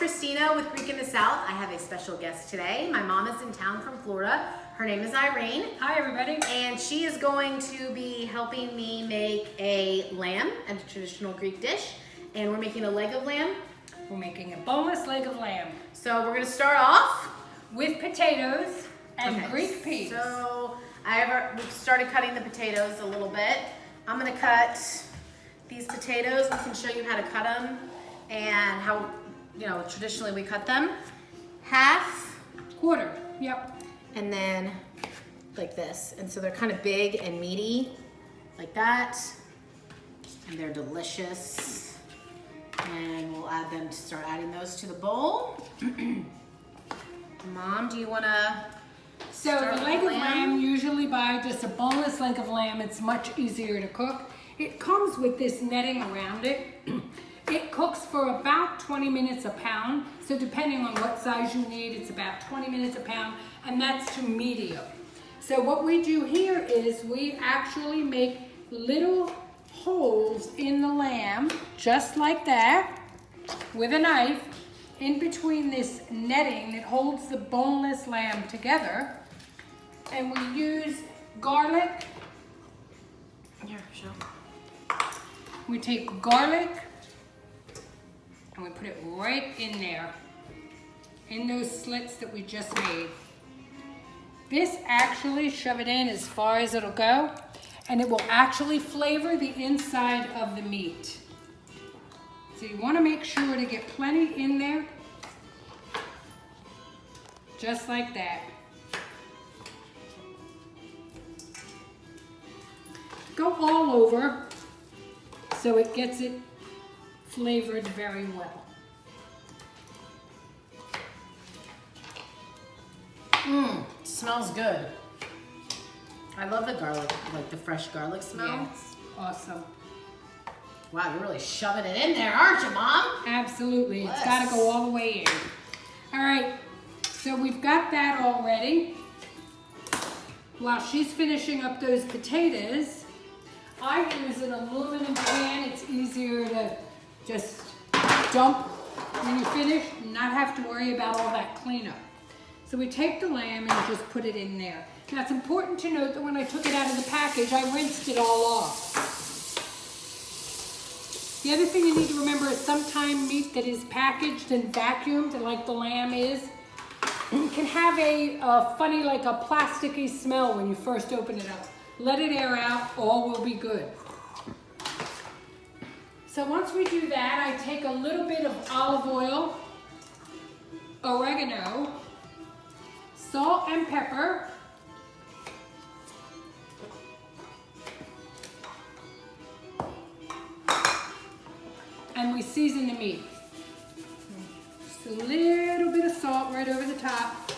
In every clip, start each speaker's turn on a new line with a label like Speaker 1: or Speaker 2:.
Speaker 1: Christina with Greek in the South. I have a special guest today. My mom is in town from Florida. Her name is Irene.
Speaker 2: Hi, everybody.
Speaker 1: And she is going to be helping me make a lamb, a traditional Greek dish. And we're making a leg of lamb.
Speaker 2: We're making a boneless leg of lamb
Speaker 1: So we're gonna start off
Speaker 2: with potatoes and Greek peas.
Speaker 1: So we've started cutting the potatoes a little bit. I'm gonna cut these potatoes. We can show you how to cut them and how, traditionally we cut them. Half.
Speaker 2: Quarter, yep.
Speaker 1: And then like this. And so they're kind of big and meaty, like that. And they're delicious. And we'll start adding those to the bowl. Mom, do you wanna
Speaker 2: So the leg of lamb, usually buy just a boneless leg of lamb. It's much easier to cook. It comes with this netting around it. It cooks for about 20 minutes a pound. So depending on what size you need, it's about 20 minutes a pound, and that's to medium. So what we do here is we actually make little holes in the lamb, just like that, with a knife, in between this netting that holds the boneless lamb together. And we use garlic.
Speaker 1: Here, show.
Speaker 2: We take garlic and we put it right in there, in those slits that we just made. This actually, shove it in as far as it'll go, and it will actually flavor the inside of the meat. So you want to make sure to get plenty in there, just like that. Go all over so it gets it flavored very well.
Speaker 1: Smells good. I love the garlic, like the fresh garlic smell.
Speaker 2: Yeah, it's awesome.
Speaker 1: Wow, you're really shoving it in there, aren't you, Mom?
Speaker 2: Absolutely, it's
Speaker 1: Bless.
Speaker 2: got to go all the way in. All right, so we've got that all ready. While she's finishing up those potatoes, I use an aluminum pan. It's easier to just dump when you finish and not have to worry about all that cleanup. So we take the lamb and just put it in there. Now it's important to note that when I took it out of the package, I rinsed it all off. The other thing you need to remember is sometimes meat that is packaged and vacuumed, like the lamb is, can have a funny, like a plasticky smell when you first open it up. Let it air out, all will be good. So once we do that, I take a little bit of olive oil, oregano, salt and pepper, and we season the meat. Just a little bit of salt right over the top,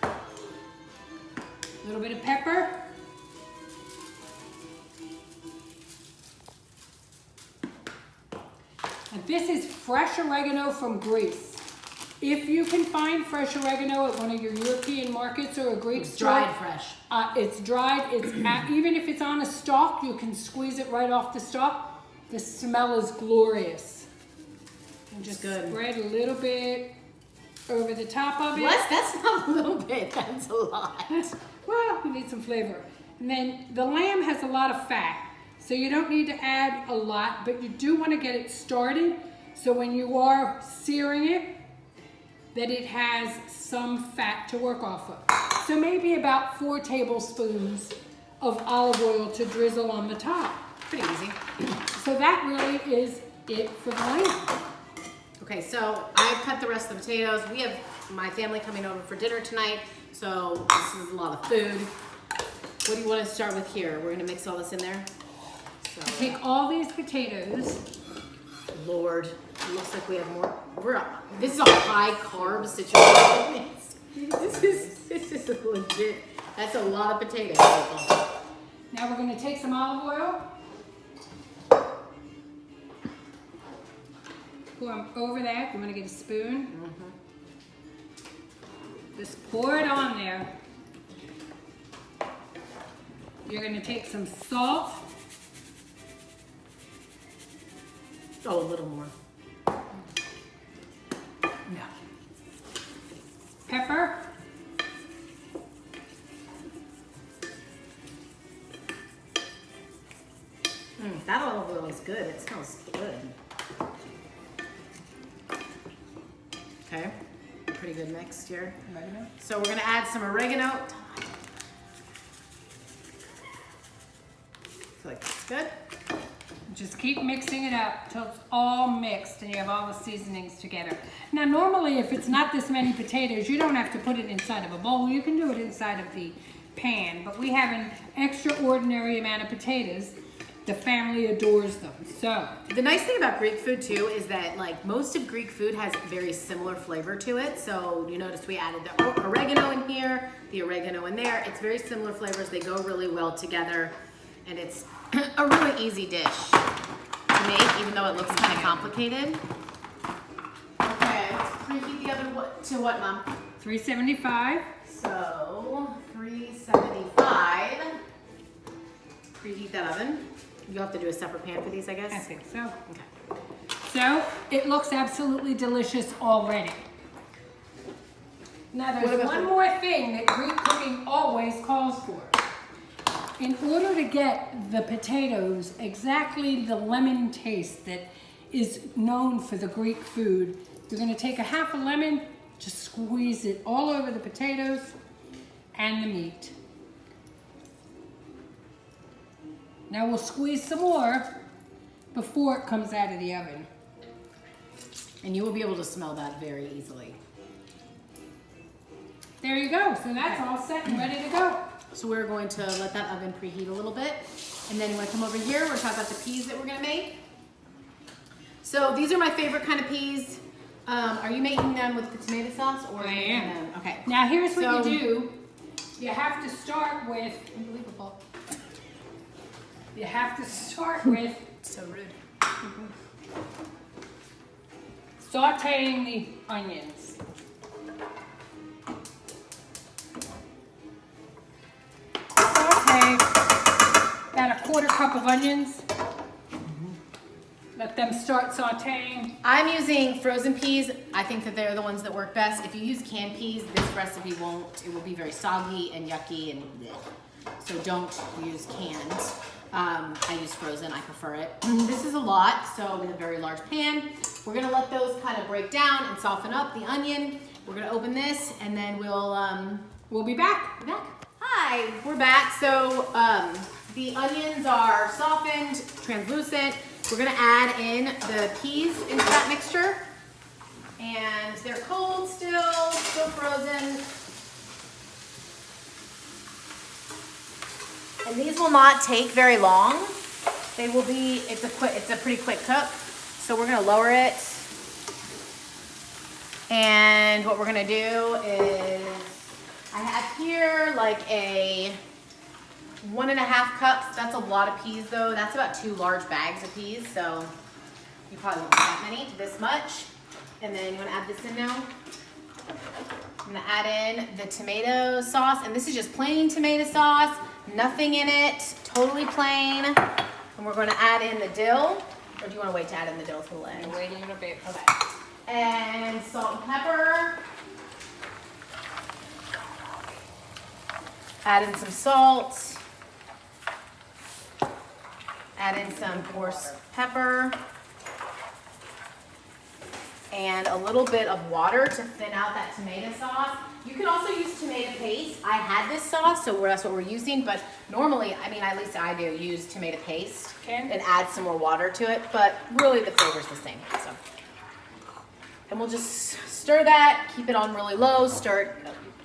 Speaker 2: a little bit of pepper, and this is fresh oregano from Greece. If you can find fresh oregano at one of your European markets or a Greek store,
Speaker 1: Dried fresh.
Speaker 2: it's dried. It's even if it's on a stalk, you can squeeze it right off the stalk. The smell is glorious. And just spread a little bit over the top of it.
Speaker 1: What? That's not a little bit. That's a lot.
Speaker 2: Well, you need some flavor. And then the lamb has a lot of fat, so you don't need to add a lot, but you do want to get it started so when you are searing it, that it has some fat to work off of. So maybe about 4 tablespoons of olive oil to drizzle on the top.
Speaker 1: Pretty easy.
Speaker 2: So that really is it for the lamb.
Speaker 1: Okay, so I've cut the rest of the potatoes. We have my family coming over for dinner tonight, so this is a lot of food. What do you want to start with here? We're gonna mix all this in there. So,
Speaker 2: Take all these potatoes.
Speaker 1: Lord, it looks like we have more. This is a high carb situation. This is legit. That's a lot of potatoes.
Speaker 2: Now we're going to take some olive oil. Pour them over that. You want to get a spoon. Just pour it on there. You're going to take some salt.
Speaker 1: Oh, a little more. smells good. Okay, pretty good mix here.
Speaker 2: Oregano.
Speaker 1: So we're gonna add some oregano. I feel like that's good.
Speaker 2: Just keep mixing it up till it's all mixed and you have all the seasonings together. Now normally if it's not this many potatoes, you don't have to put it inside of a bowl. You can do it inside of the pan, but we have an extraordinary amount of potatoes. The family adores them. So
Speaker 1: The nice thing about Greek food too is that like most of Greek food has very similar flavor to it. So you notice we added the oregano in here, the oregano in there. It's very similar flavors. They go really well together, and it's a really easy dish to make, even though it looks kind of complicated. Okay, let's preheat the oven to what, Mom?
Speaker 2: 375.
Speaker 1: So 375. Preheat that oven. You'll have to do a separate pan for these, I guess.
Speaker 2: I think so.
Speaker 1: Okay.
Speaker 2: So it looks absolutely delicious already. Now
Speaker 1: What
Speaker 2: there's
Speaker 1: about
Speaker 2: one
Speaker 1: the-
Speaker 2: more thing that Greek cooking always calls for. In order to get the potatoes exactly the lemon taste that is known for the Greek food, you're going to take a half a lemon, just squeeze it all over the potatoes and the meat. Now we'll squeeze some more before it comes out of the oven.
Speaker 1: And you will be able to smell that very easily.
Speaker 2: There you go. So that's all set and ready to go.
Speaker 1: So we're going to let that oven preheat a little bit. And then when I come over here, we're gonna talk about the peas that we're gonna make. So these are my favorite kind of peas. Are you making them with the tomato sauce or?
Speaker 2: I
Speaker 1: are you making
Speaker 2: am.
Speaker 1: them- Okay.
Speaker 2: Now here's what
Speaker 1: So-
Speaker 2: you do. You have to start with,
Speaker 1: Unbelievable.
Speaker 2: you have to start with
Speaker 1: So rude.
Speaker 2: sauteing the onions. Saute about a quarter cup of onions. Let them start sauteing.
Speaker 1: I'm using frozen peas. I think that they're the ones that work best. If you use canned peas, this recipe won't. It will be very soggy and yucky and bleh. So don't use canned. I use frozen, I prefer it. This is a lot, so in a very large pan. We're gonna let those kind of break down and soften up the onion. We're gonna open this and then
Speaker 2: We'll be back.
Speaker 1: we're back. Hi, we're back. So the onions are softened, translucent. We're gonna add in the peas into that mixture. And they're cold still frozen. And these will not take very long. They will be, it's a pretty quick cook. So we're gonna lower it. And what we're gonna do is, I have here like a 1.5 cups. That's a lot of peas though. That's about 2 large bags of peas. So you probably won't want that many, this much. And then you wanna add this in now. I'm gonna add in the tomato sauce, and this is just plain tomato sauce, nothing in it, totally plain. And we're gonna add in the dill, or do you wanna wait to add in the dill till the end?
Speaker 2: Waiting a bit.
Speaker 1: Okay. And salt and pepper. Add in some salt. Add in some coarse pepper. And a little bit of water to thin out that tomato sauce. You can also use tomato paste. I had this sauce, so that's what we're using, but normally, I mean, at least I do use tomato paste
Speaker 2: Okay.
Speaker 1: and add some more water to it, but really the flavor's the same, so. And we'll just stir that, keep it on really low, stir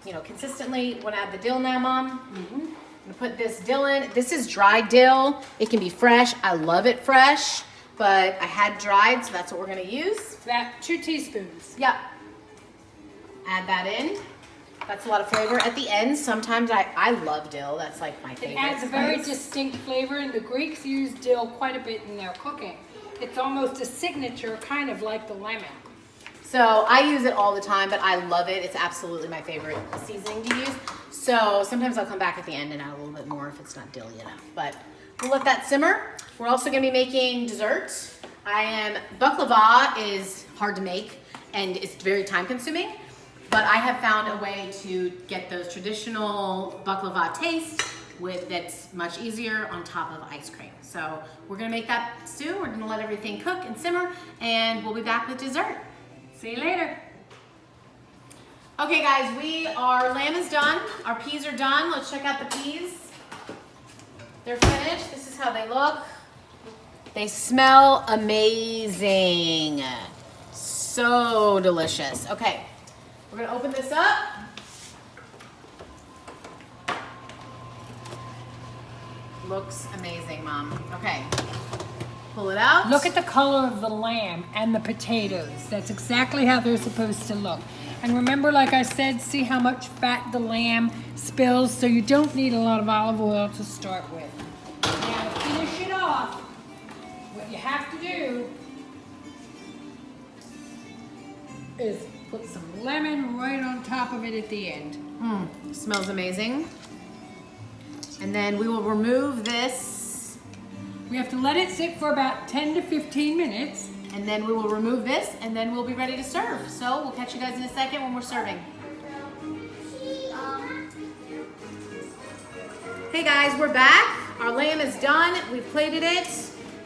Speaker 1: it, consistently. Want to add the dill now, Mom? I'm gonna put this dill in. This is dried dill. It can be fresh. I love it fresh, but I had dried, so that's what we're gonna use.
Speaker 2: About 2 teaspoons.
Speaker 1: Yep. Add that in. That's a lot of flavor. At the end, sometimes I love dill. That's like my
Speaker 2: It
Speaker 1: favorite.
Speaker 2: adds a very
Speaker 1: spice.
Speaker 2: distinct flavor, and the Greeks use dill quite a bit in their cooking. It's almost a signature, kind of like the lemon.
Speaker 1: So I use it all the time, but I love it. It's absolutely my favorite seasoning to use. So sometimes I'll come back at the end and add a little bit more if it's not dilly enough. But we'll let that simmer. We're also gonna be making dessert. Baklava is hard to make and it's very time consuming, but I have found a way to get those traditional baklava taste that's much easier on top of ice cream. So we're gonna make that stew. We're gonna let everything cook and simmer, and we'll be back with dessert.
Speaker 2: See you later.
Speaker 1: Okay guys, our lamb is done. Our peas are done. Let's check out the peas. They're finished. This is how they look. They smell amazing. So delicious. Okay, we're gonna open this up. Looks amazing, Mom. Okay, pull it out.
Speaker 2: Look at the color of the lamb and the potatoes. That's exactly how they're supposed to look. And remember, like I said, see how much fat the lamb spills, so you don't need a lot of olive oil to start with. Now to finish it off, what you have to do is put some lemon right on top of it at the end.
Speaker 1: Smells amazing. And then we will remove this,
Speaker 2: We have to let it sit for about 10 to 15 minutes.
Speaker 1: and then we will remove this, and then we'll be ready to serve. So we'll catch you guys in a second when we're serving. Hey guys, we're back. Our lamb is done. We've plated it.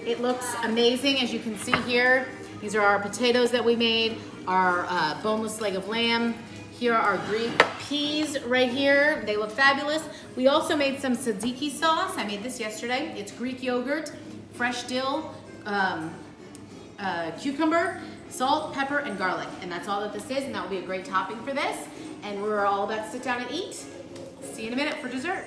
Speaker 1: It looks amazing, as you can see here. These are our potatoes that we made, our boneless leg of lamb. Here are our Greek peas right here. They look fabulous. We also made some tzatziki sauce. I made this yesterday. It's Greek yogurt, fresh dill, cucumber, salt, pepper, and garlic. And that's all that this is, and that will be a great topping for this. And we're all about to sit down and eat. See you in a minute for dessert.